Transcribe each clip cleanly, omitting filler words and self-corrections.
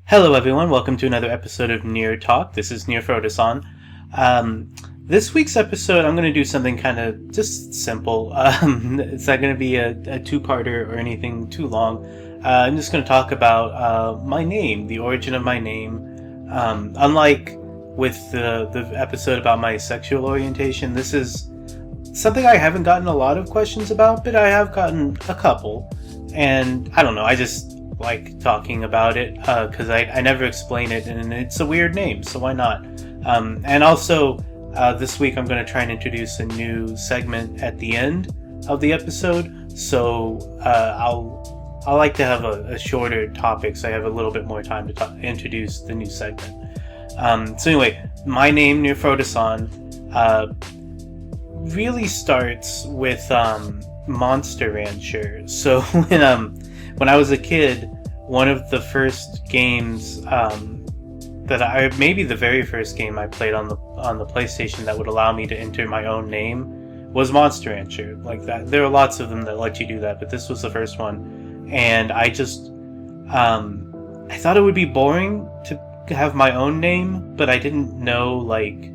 Hello, everyone. Welcome to another episode of Near Talk. This is Near Frodasan. This week's episode, I'm going to do something kind of just simple. It's not going to be a two-parter or anything too long. I'm just going to talk about my name, the origin of my name. Unlike with the episode about my sexual orientation, this is something I haven't gotten a lot of questions about, but I have gotten a couple. And I don't know, I just like talking about it because I never explain it, and it's a weird name, so why not? And also, this week I'm going to try and introduce a new segment at the end of the episode, so I'll like to have a shorter topic, so I have a little bit more time to introduce the new segment. So anyway, my name, Near Frodasan, really starts with Monster Rancher. So when I was a kid, one of the first games maybe the very first game I played on the PlayStation that would allow me to enter my own name was Monster Rancher. Like that, there are lots of them that let you do that, but this was the first one, and I just I thought it would be boring to have my own name, but I didn't know like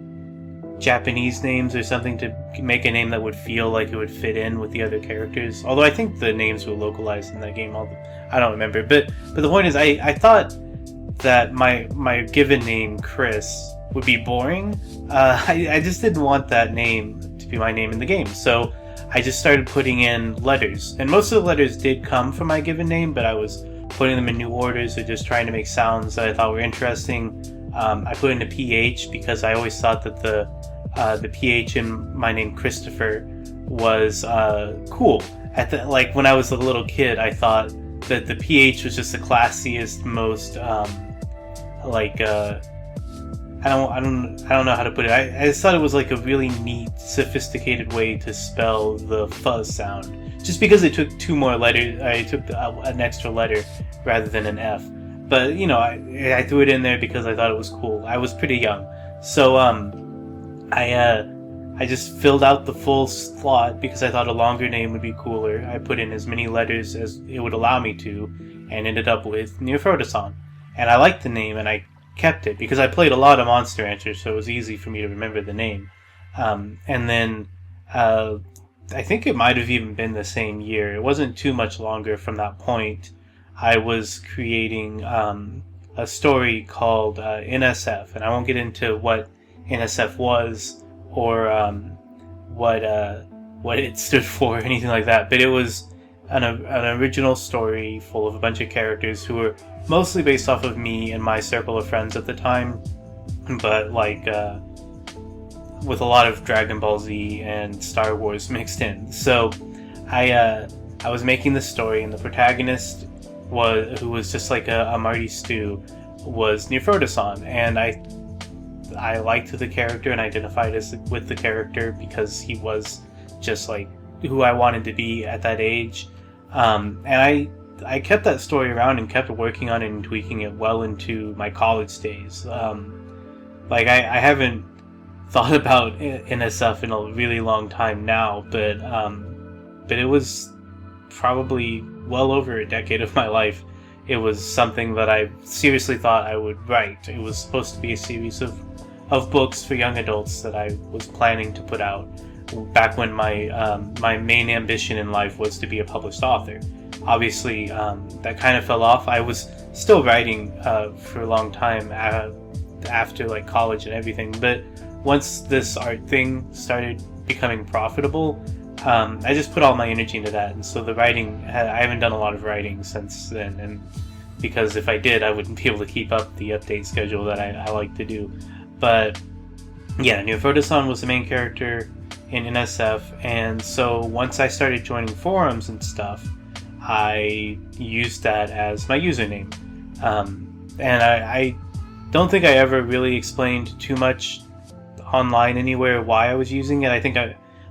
Japanese names or something to make a name that would feel like it would fit in with the other characters. Although I think the names were localized in that game. I don't remember. But the point is, I thought that my given name, Chris, would be boring. I just didn't want that name to be my name in the game. So I just started putting in letters. And most of the letters did come from my given name, but I was putting them in new orders or just trying to make sounds that I thought were interesting. I put in a PH because I always thought that the PH in my name Christopher was cool. Like when I was a little kid, I thought that the PH was just the classiest, most I don't know how to put it. I just thought it was like a really neat, sophisticated way to spell the fuzz sound. Just because it took two more letters, I took an extra letter rather than an F. But you know, I threw it in there because I thought it was cool. I was pretty young, so I just filled out the full slot because I thought a longer name would be cooler. I put in as many letters as it would allow me to, and ended up with Near Frodasan. And I liked the name, and I kept it because I played a lot of Monster Rancher, so it was easy for me to remember the name. And then I think it might have even been the same year. It wasn't too much longer from that point. I was creating a story called NSF, and I won't get into what NSF was or what it stood for or anything like that, but it was an original story full of a bunch of characters who were mostly based off of me and my circle of friends at the time, but like with a lot of Dragon Ball Z and Star Wars mixed in. So I was making this story, and the protagonist who was just like a Marty Stew was Near Frodasan, and I liked the character and identified with the character because he was just like who I wanted to be at that age. And I kept that story around and kept working on it and tweaking it well into my college days. Like I haven't thought about NSF in a really long time now, but it was probably well over a decade of my life. It was something that I seriously thought I would write. It was supposed to be a series of books for young adults that I was planning to put out back when my main ambition in life was to be a published author. Obviously, that kind of fell off. I was still writing for a long time after like college and everything, but once this art thing started becoming profitable, I just put all my energy into that, and so the writing, I haven't done a lot of writing since then, and because if I did, I wouldn't be able to keep up the update schedule that I like to do. But yeah, Near Frodasan was the main character in NSF, and so once I started joining forums and stuff, I used that as my username. And I don't think I ever really explained too much online anywhere why I was using it. I think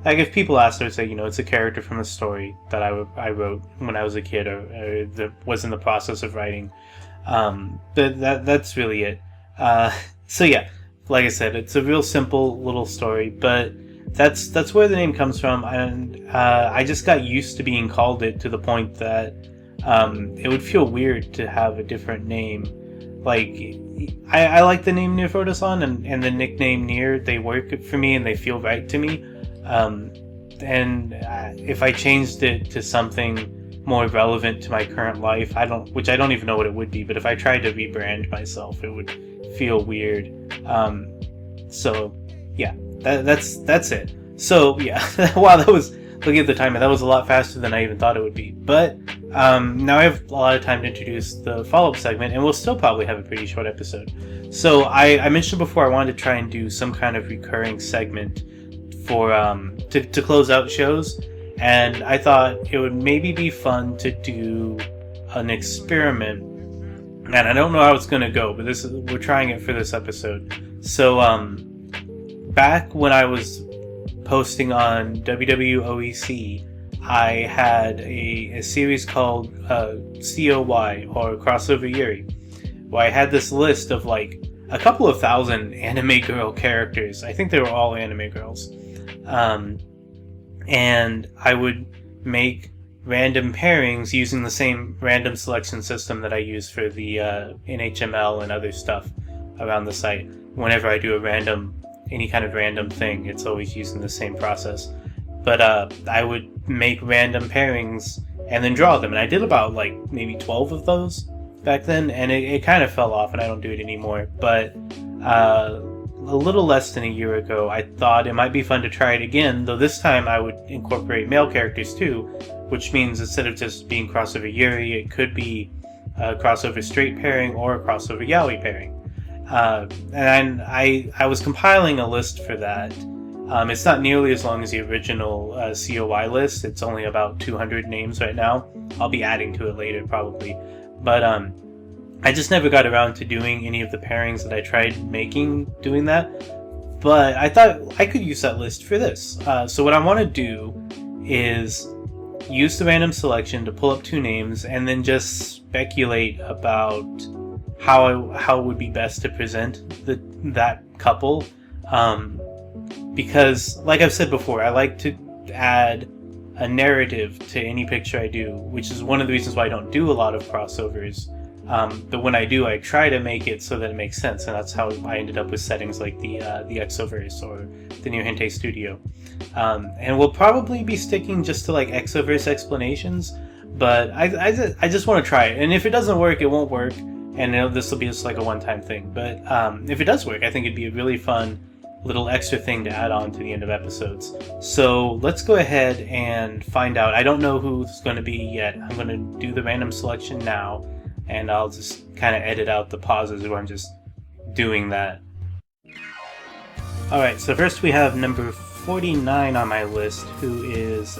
like if people asked, I would say, you know, it's a character from a story that I wrote when I was a kid or that was in the process of writing. But that's really it. So yeah, like I said, it's a real simple little story, but that's where the name comes from, and I just got used to being called it to the point that it would feel weird to have a different name. Like, I like the name Near Photoson and the nickname Near. They work for me and they feel right to me. And if I changed it to something more relevant to my current life, which I don't even know what it would be, but if I tried to rebrand myself, it would feel weird. So yeah, that's it. So yeah, wow, that was, looking at the timer, that was a lot faster than I even thought it would be. But now I have a lot of time to introduce the follow-up segment, and we'll still probably have a pretty short episode. So I mentioned before I wanted to try and do some kind of recurring segment for to close out shows, and I thought it would maybe be fun to do an experiment. And I don't know how it's going to go, but we're trying it for this episode. So back when I was posting on WWOEC, I had a series called COY, or Crossover Yuri, where I had this list of like a couple of thousand anime girl characters. I think they were all anime girls. And I would make random pairings using the same random selection system that I use for the NHML and other stuff around the site. Whenever I do any kind of random thing, it's always using the same process. But I would make random pairings and then draw them. And I did about like maybe 12 of those back then, and it kind of fell off and I don't do it anymore. But a little less than a year ago, I thought it might be fun to try it again, though this time I would incorporate male characters too, which means instead of just being crossover Yuri, it could be a crossover straight pairing or a crossover yaoi pairing. And I was compiling a list for that. It's not nearly as long as the original COY list. It's only about 200 names right now. I'll be adding to it later probably. But I just never got around to doing any of the pairings that I tried doing that. But I thought I could use that list for this. So what I want to do is use the random selection to pull up two names and then just speculate about how it would be best to present that couple. Because, like I've said before, I like to add a narrative to any picture I do, which is one of the reasons why I don't do a lot of crossovers. But when I do, I try to make it so that it makes sense, and that's how I ended up with settings like the Exoverse or the New Hentei Studio. And we'll probably be sticking just to like Exoverse explanations, but I just want to try it. And if it doesn't work, it won't work, and this will be just like a one-time thing. But if it does work, I think it'd be a really fun little extra thing to add on to the end of episodes. So let's go ahead and find out. I don't know who's going to be yet. I'm going to do the random selection now, and I'll just kind of edit out the pauses where I'm just doing that. Alright, so first we have number 49 on my list, who is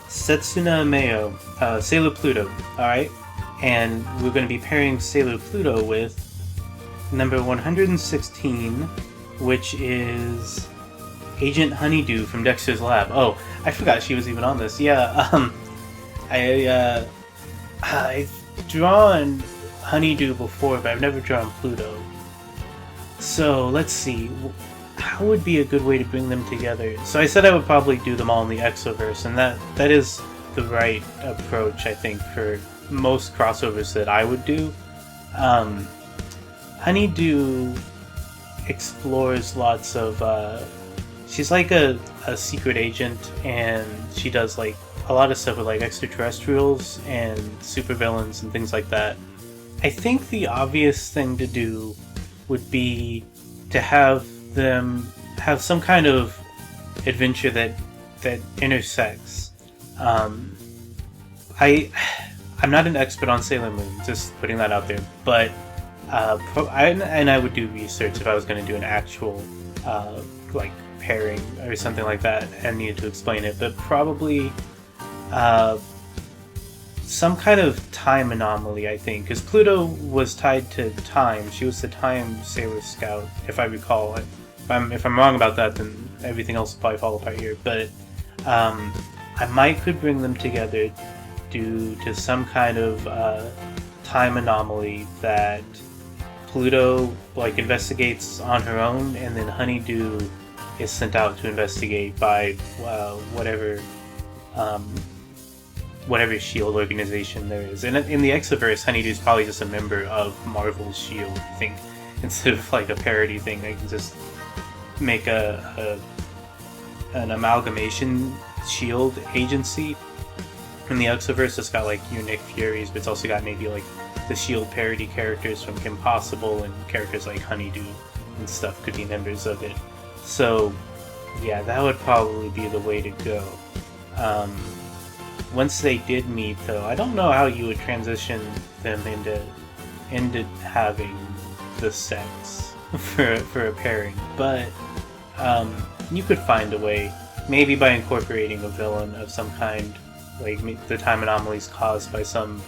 Setsuna Meo, Sailor Pluto. Alright, and we're going to be pairing Sailor Pluto with number 116, which is Agent Honeydew from Dexter's Lab. Oh, I forgot she was even on this. Yeah, I've drawn Honeydew before, but I've never drawn Pluto. So let's see, how would be a good way to bring them together? So I said I would probably do them all in the Exoverse, and that is the right approach, I think, for most crossovers that I would do. Honeydew explores lots of she's like a secret agent, and she does like a lot of stuff with like extraterrestrials and supervillains and things like that. I think the obvious thing to do would be to have them have some kind of adventure that intersects. I'm not an expert on Sailor Moon, just putting that out there, but I would do research if I was going to do an actual like pairing or something like that and needed to explain it, but probably some kind of time anomaly, I think, because Pluto was tied to time. She was the time Sailor Scout, if I recall. If I'm wrong about that, then everything else will probably fall apart here, but I could bring them together due to some kind of time anomaly that Pluto like investigates on her own, and then Honeydew is sent out to investigate by whatever whatever S.H.I.E.L.D. organization there is. And in the X-Verse, Honeydew's probably just a member of Marvel's S.H.I.E.L.D., I think. Instead of like a parody thing, they can just make an amalgamation S.H.I.E.L.D. agency. In the X-Verse, it's got like your Nick Furies, but it's also got maybe like the S.H.I.E.L.D. parody characters from Kim Possible, and characters like Honeydew and stuff could be members of it. So yeah, that would probably be the way to go. Once they did meet, though, I don't know how you would transition them into having the sex for a pairing, but you could find a way, maybe by incorporating a villain of some kind, like the time anomalies caused by some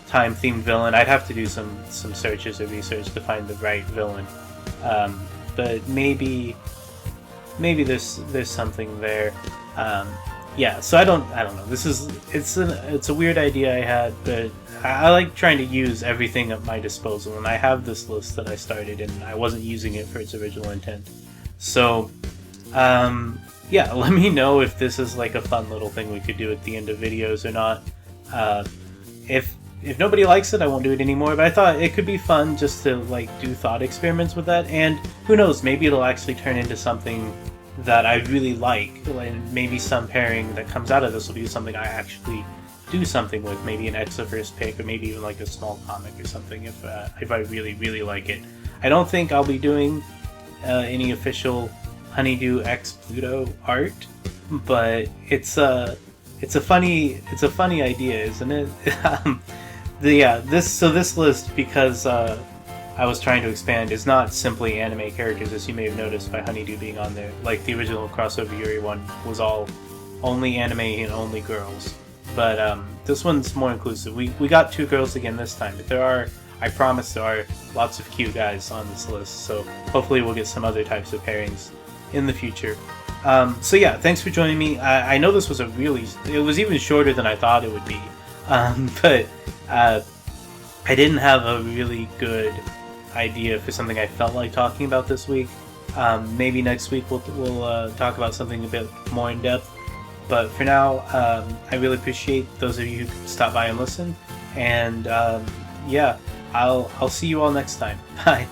time-themed villain. I'd have to do some searches or research to find the right villain, but maybe there's something there. Yeah, so I don't know. It's a weird idea I had, but I like trying to use everything at my disposal, and I have this list that I started, and I wasn't using it for its original intent. So, yeah, let me know if this is like a fun little thing we could do at the end of videos or not. If nobody likes it, I won't do it anymore, but I thought it could be fun just to like do thought experiments with that, and who knows, maybe it'll actually turn into something that I really like, and maybe some pairing that comes out of this will be something I actually do something with, maybe an X-Verse pick, or maybe even like a small comic or something if I really like it. I don't think I'll be doing any official Honeydew X Pluto art, but it's a funny idea, isn't it? This list, because I was trying to expand, is not simply anime characters, as you may have noticed by Honeydew being on there. Like the original crossover Yuri one was all only anime and only girls, but this one's more inclusive. We got 2 girls again this time, but I promise there are lots of cute guys on this list, so hopefully we'll get some other types of pairings in the future. So yeah, thanks for joining me. I know this was it was even shorter than I thought it would be, but I didn't have a really good idea for something I felt like talking about this week. Maybe next week we'll talk about something a bit more in depth, but for now, I really appreciate those of you who stopped by and listened, and yeah, I'll see you all next time. Bye.